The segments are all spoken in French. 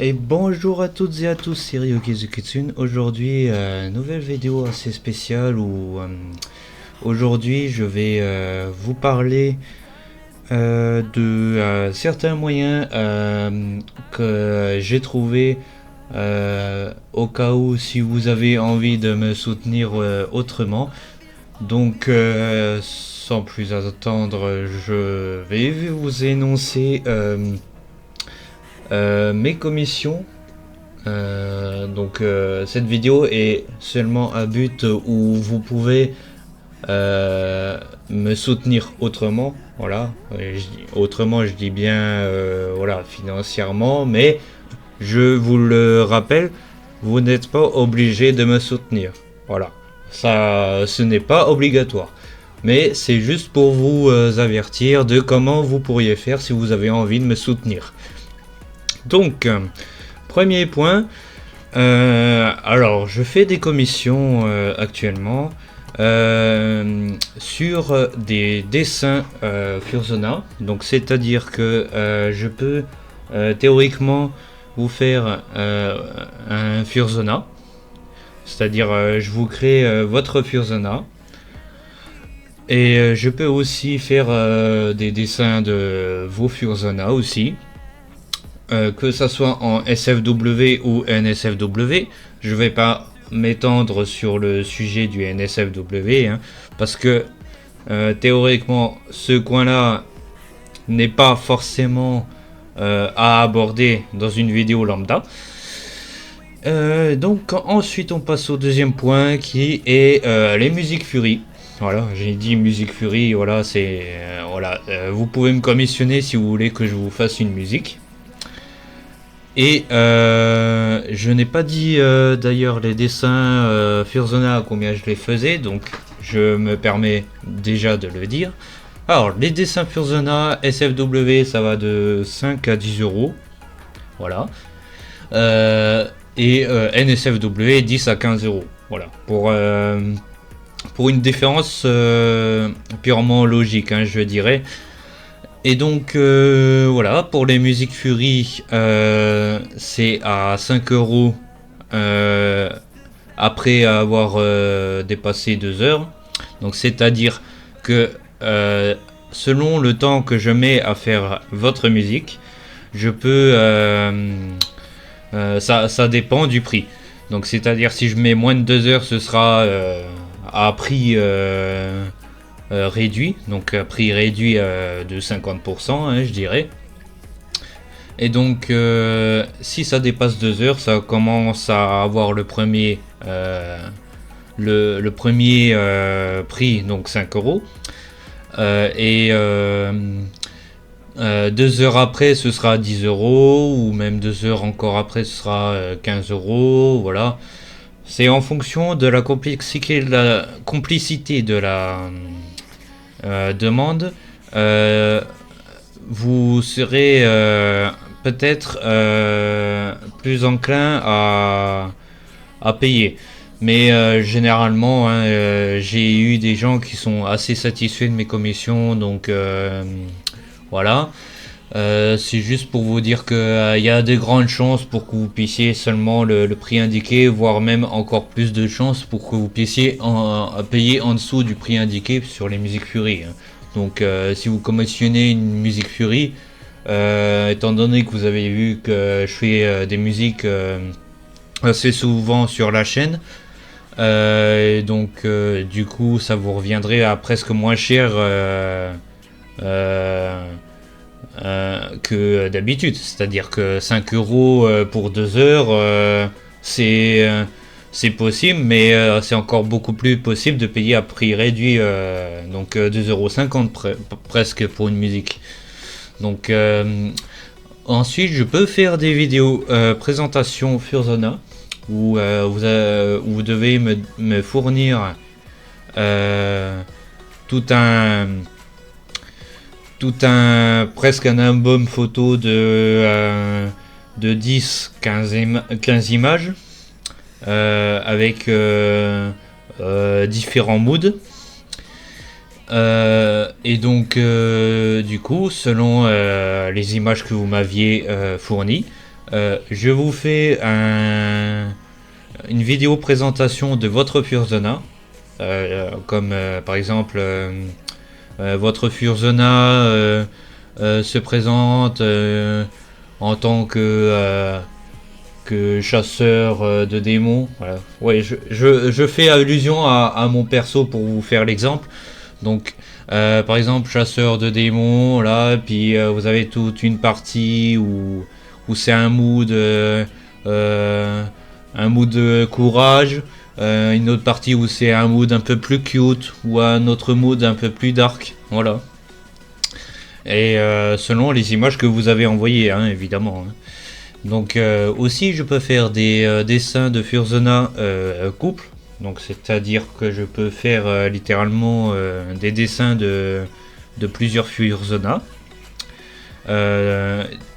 Et bonjour à toutes et à tous, c'est Ryukizukitsune. Aujourd'hui, nouvelle vidéo assez spéciale où aujourd'hui je vais vous parler de certains moyens que j'ai trouvé au cas où si vous avez envie de me soutenir autrement. Donc, sans plus attendre, je vais vous énoncer mes commissions. Cette vidéo est seulement à but où vous pouvez me soutenir autrement. Voilà, autrement je dis bien voilà, financièrement, mais je vous le rappelle, vous n'êtes pas obligé de me soutenir. Voilà, ça, ce n'est pas obligatoire. Mais c'est juste pour vous avertir de comment vous pourriez faire si vous avez envie de me soutenir. Donc, premier point, alors je fais des commissions actuellement sur des dessins Fursona. Donc c'est-à-dire que je peux théoriquement vous faire un Fursona. C'est-à-dire je vous crée votre Fursona. Et je peux aussi faire des dessins de vos Fursona aussi. Que ça soit en SFW ou NSFW, je vais pas m'étendre sur le sujet du NSFW, hein, parce que théoriquement ce coin-là n'est pas forcément à aborder dans une vidéo lambda. Donc ensuite on passe au deuxième point qui est les musiques Fury. Voilà, j'ai dit musique Fury, voilà, c'est voilà, vous pouvez me commissionner si vous voulez que je vous fasse une musique. Et je n'ai pas dit d'ailleurs les dessins Fursona à combien je les faisais, donc je me permets déjà de le dire. Alors les dessins Fursona SFW ça va de 5 à 10 euros, voilà. Et NSFW 10 à 15 euros, voilà. Pour une différence purement logique, hein, je dirais. Et donc voilà, pour les musiques Fury, c'est à 5 euros après avoir dépassé 2 heures. Donc c'est-à-dire que selon le temps que je mets à faire votre musique, je peux... ça dépend du prix. Donc c'est-à-dire si je mets moins de 2 heures, ce sera à prix... réduit, donc prix réduit de 50%, hein, je dirais. Et donc si ça dépasse 2 heures, ça commence à avoir le premier le premier prix, donc 5 euros. Et 2 heures après ce sera 10 euros, ou même 2 heures encore après ce sera 15 euros, voilà. C'est en fonction de la complicité de la demande, vous serez peut-être plus enclin à payer. Mais généralement, hein, j'ai eu des gens qui sont assez satisfaits de mes commissions, donc voilà. C'est juste pour vous dire qu'il y a de grandes chances pour que vous puissiez seulement le prix indiqué, voire même encore plus de chances pour que vous puissiez payer en dessous du prix indiqué sur les musiques Fury. Hein. Donc si vous commissionnez une musique Fury, étant donné que vous avez vu que je fais des musiques assez souvent sur la chaîne, du coup ça vous reviendrait à presque moins cher que d'habitude, c'est-à-dire que 5 euros pour 2 heures, c'est possible, mais c'est encore beaucoup plus possible de payer à prix réduit, donc 2,50 € presque pour une musique. Donc ensuite je peux faire des vidéos présentation Fursona où vous devez me fournir tout un presque un album photo de 10-15 images avec différents moods. Et donc du coup selon les images que vous m'aviez fournies, Je vous fais une vidéo présentation de votre Fursona, comme par exemple votre Fursona se présente en tant que chasseur de démons. Voilà. Ouais, je fais allusion à mon perso pour vous faire l'exemple. Donc, par exemple, chasseur de démons, là, puis vous avez toute une partie où c'est un mood de courage, une autre partie où c'est un mood un peu plus cute, ou un autre mood un peu plus dark, voilà. Et selon les images que vous avez envoyées, hein, évidemment. Hein. Donc aussi je peux faire des dessins de Fursona couple. Donc c'est-à-dire que je peux faire littéralement des dessins de plusieurs Fursona.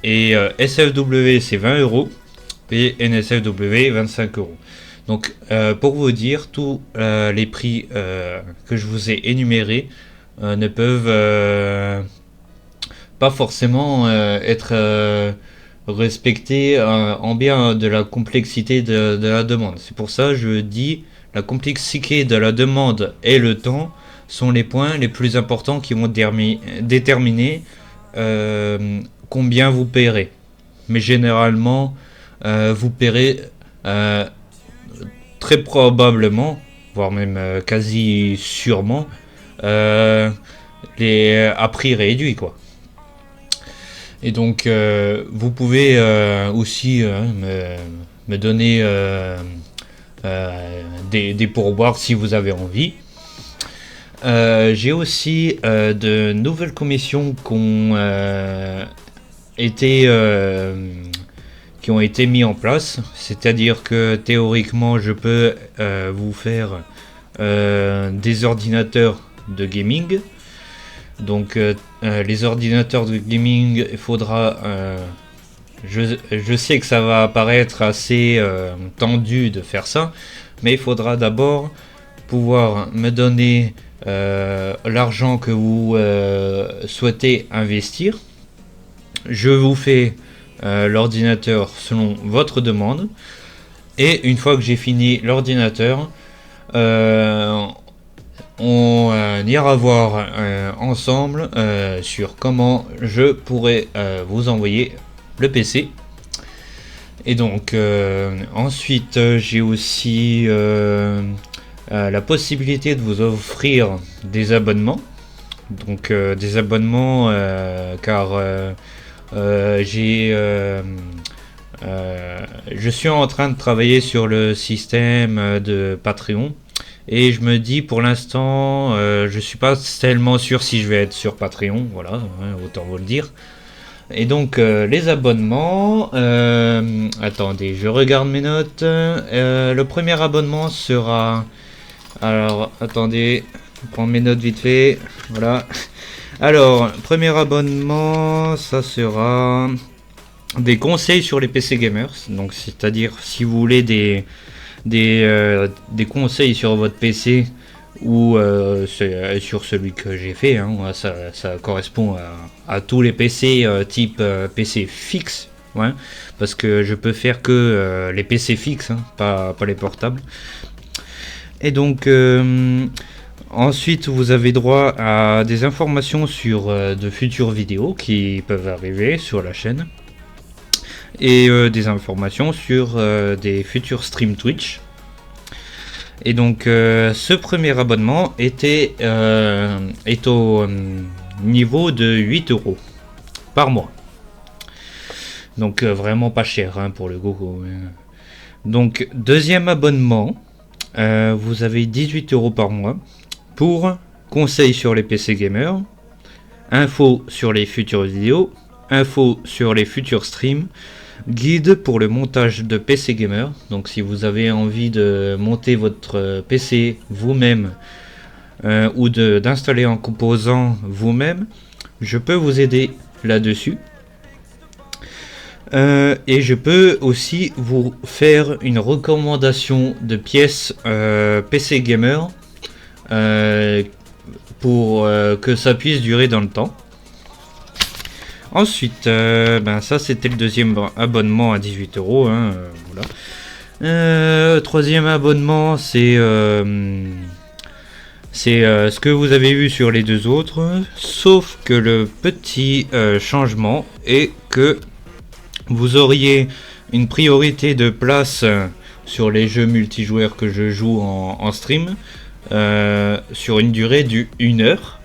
Et SFW c'est 20 euros et NSFW 25 euros. Donc pour vous dire, tous les prix que je vous ai énumérés ne peuvent pas forcément être respecter en bien de la complexité de la demande. C'est pour ça que je dis la complexité de la demande et le temps sont les points les plus importants qui vont déterminer combien vous paierez. Mais généralement, vous paierez très probablement, voire même quasi sûrement, à prix réduit, quoi. Et donc, vous pouvez aussi me donner des pourboires si vous avez envie. J'ai aussi de nouvelles commissions qui ont été mises en place. C'est-à-dire que théoriquement, je peux vous faire des ordinateurs de gaming. Donc les ordinateurs de gaming, il faudra... je sais que ça va paraître assez tendu de faire ça, mais il faudra d'abord pouvoir me donner l'argent que vous souhaitez investir. Je vous fais l'ordinateur selon votre demande. Et une fois que j'ai fini l'ordinateur, on ira voir ensemble sur comment je pourrais vous envoyer le PC. Et donc ensuite j'ai aussi la possibilité de vous offrir des abonnements. Donc des abonnements car je suis en train de travailler sur le système de Patreon. Et je me dis pour l'instant, je suis pas tellement sûr si je vais être sur Patreon, voilà, hein, autant vous le dire. Et donc les abonnements, attendez, je regarde mes notes. Le premier abonnement sera, alors attendez, je prends mes notes vite fait, voilà. Alors premier abonnement, ça sera des conseils sur les PC gamers, donc c'est-à-dire si vous voulez des conseils sur votre PC ou sur celui que j'ai fait, hein, ça correspond à tous les PC type PC fixe, ouais, parce que je peux faire que les PC fixes, hein, pas les portables. Et donc ensuite vous avez droit à des informations sur de futures vidéos qui peuvent arriver sur la chaîne. Et des informations sur des futurs streams Twitch. Et donc ce premier abonnement est au niveau de 8 euros par mois. Donc vraiment pas cher, hein, pour le Gogo. Donc deuxième abonnement, vous avez 18 euros par mois pour conseils sur les PC gamers, infos sur les futures vidéos, infos sur les futurs streams, guide pour le montage de PC gamer. Donc si vous avez envie de monter votre PC vous-même ou d'installer un composant vous-même, je peux vous aider là-dessus. Et je peux aussi vous faire une recommandation de pièces PC gamer pour que ça puisse durer dans le temps. Ensuite, ben ça c'était le deuxième abonnement à 18 euros. Hein, voilà. Troisième abonnement, c'est ce que vous avez vu sur les deux autres, sauf que le petit changement est que vous auriez une priorité de place sur les jeux multijoueurs que je joue en stream sur une durée du 1 heure.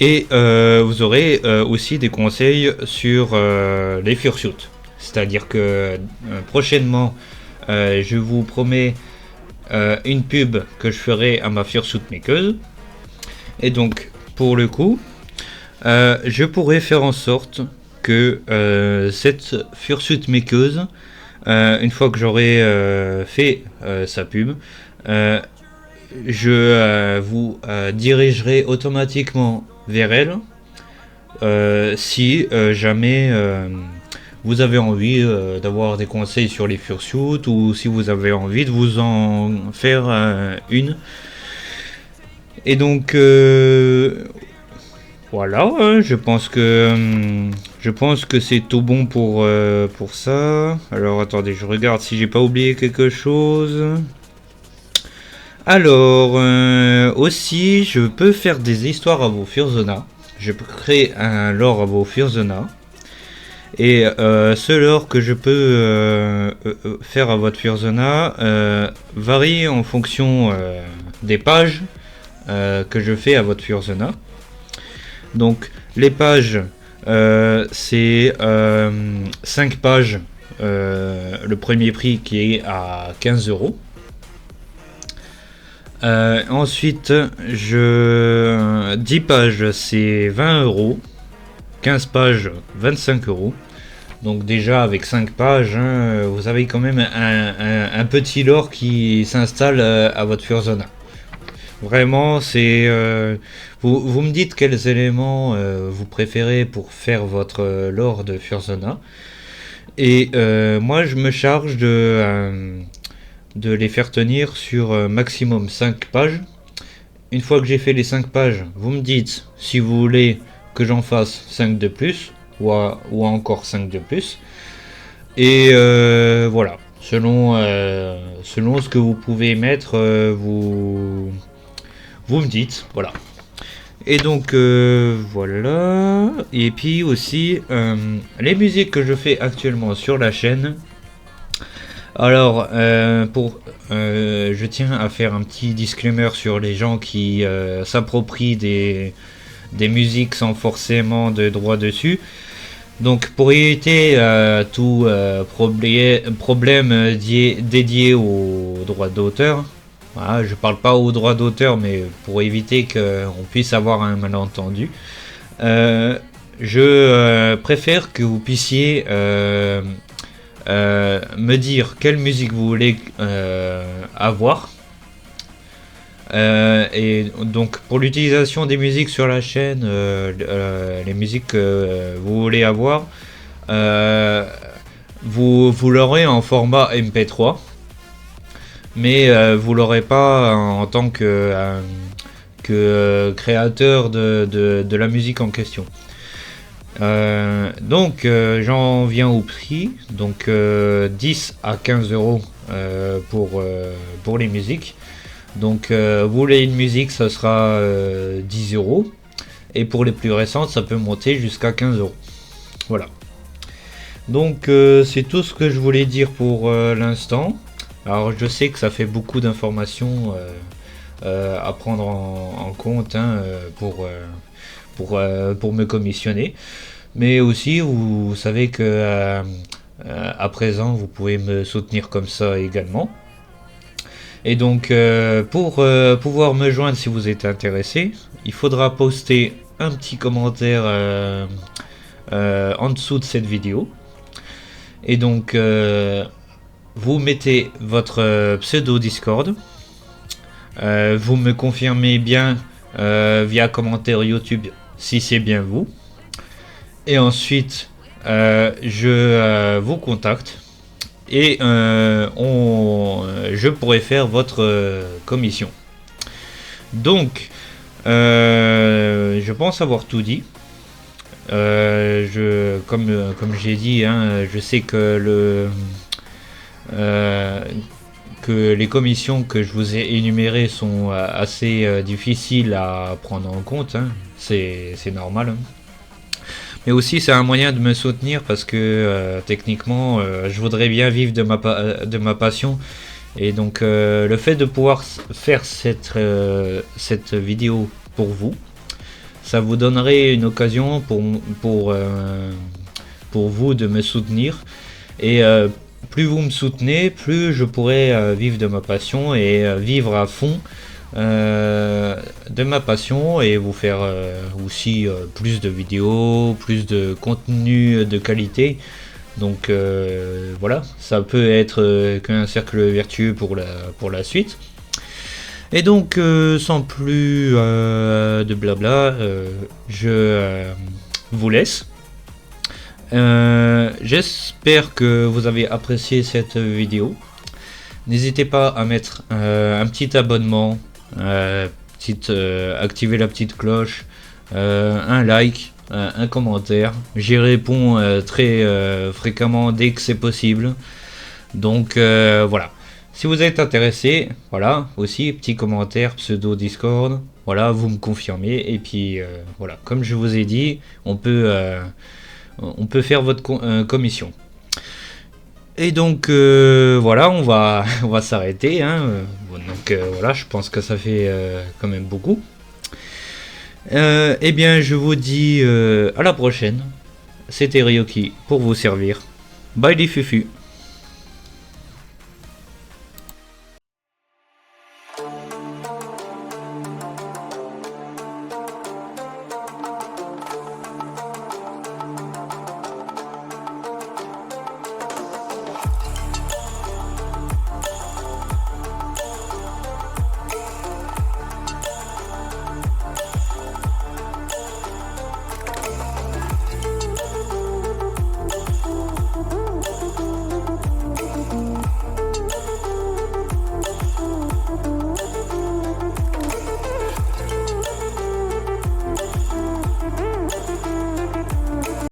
Et vous aurez aussi des conseils sur les fursuits. C'est-à-dire que prochainement, je vous promets une pub que je ferai à ma fursuit makeuse. Et donc, pour le coup, je pourrais faire en sorte que cette fursuit makeuse, une fois que j'aurai fait sa pub, je vous dirigerai automatiquement vers elle si jamais vous avez envie d'avoir des conseils sur les fursuits ou si vous avez envie de vous en faire une. Et donc voilà, je pense que c'est tout bon pour ça. Alors attendez, je regarde si j'ai pas oublié quelque chose. Alors, aussi, je peux faire des histoires à vos Furzona. Je peux créer un lore à vos Furzona. Et ce lore que je peux faire à votre Furzona varie en fonction des pages que je fais à votre Furzona. Donc, les pages, c'est 5 pages. Le premier prix qui est à 15 euros. Ensuite, 10 pages, c'est 20 euros. 15 pages, 25 euros. Donc déjà, avec 5 pages, hein, vous avez quand même un petit lore qui s'installe à votre Furzona. Vraiment, c'est... vous me dites quels éléments vous préférez pour faire votre lore de Furzona. Et moi, je me charge de les faire tenir sur maximum 5 pages. Une fois que j'ai fait les 5 pages, vous me dites si vous voulez que j'en fasse 5 de plus ou encore 5 de plus. Et voilà, selon ce que vous pouvez mettre, vous me dites, voilà. Et donc voilà. Et puis aussi les musiques que je fais actuellement sur la chaîne. Alors, je tiens à faire un petit disclaimer sur les gens qui s'approprient des musiques sans forcément de droit dessus. Donc, pour éviter tout problème dédié aux droits d'auteur, voilà, je parle pas aux droits d'auteur, mais pour éviter qu'on puisse avoir un malentendu, je préfère que vous puissiez me dire quelle musique vous voulez avoir. Et donc pour l'utilisation des musiques sur la chaîne, les musiques que vous voulez avoir, vous l'aurez en format MP3, mais vous l'aurez pas en tant que créateur de la musique en question. Donc j'en viens au prix, donc 10 à 15 euros pour les musiques. Donc vous voulez une musique, ça sera 10 euros, et pour les plus récentes ça peut monter jusqu'à 15 euros. Voilà, donc c'est tout ce que je voulais dire pour l'instant. Alors je sais que ça fait beaucoup d'informations à prendre en compte, hein, pour me commissionner, mais aussi vous savez que à présent vous pouvez me soutenir comme ça également. Et donc pour pouvoir me joindre si vous êtes intéressé, il faudra poster un petit commentaire en dessous de cette vidéo. Et donc vous mettez votre pseudo Discord, vous me confirmez bien via commentaire YouTube si c'est bien vous, et ensuite je vous contacte et je pourrai faire votre commission. Donc je pense avoir tout dit. Comme j'ai dit, hein, je sais euh, que les commissions que je vous ai énumérées sont assez difficiles à prendre en compte, hein. C'est normal, hein. Mais aussi c'est un moyen de me soutenir parce que techniquement je voudrais bien vivre de ma passion. Et donc le fait de pouvoir faire cette vidéo pour vous, ça vous donnerait une occasion pour vous de me soutenir. Et plus vous me soutenez, plus je pourrai vivre de ma passion et vivre à fond de ma passion et vous faire aussi plus de vidéos, plus de contenu de qualité. Donc voilà, ça peut être qu'un cercle vertueux pour la suite. Et donc sans plus de blabla, je vous laisse. J'espère que vous avez apprécié cette vidéo. N'hésitez pas à mettre un petit abonnement, activer la petite cloche, un like, un commentaire. J'y réponds très fréquemment dès que c'est possible. Donc voilà. Si vous êtes intéressé, voilà, aussi petit commentaire, pseudo Discord. Voilà, vous me confirmez. Et puis voilà, comme je vous ai dit, on peut faire votre commission. Et donc voilà, on va s'arrêter, hein. Donc voilà, je pense que ça fait quand même beaucoup. Eh bien, je vous dis à la prochaine. C'était Ryoki pour vous servir. Bye les fufus.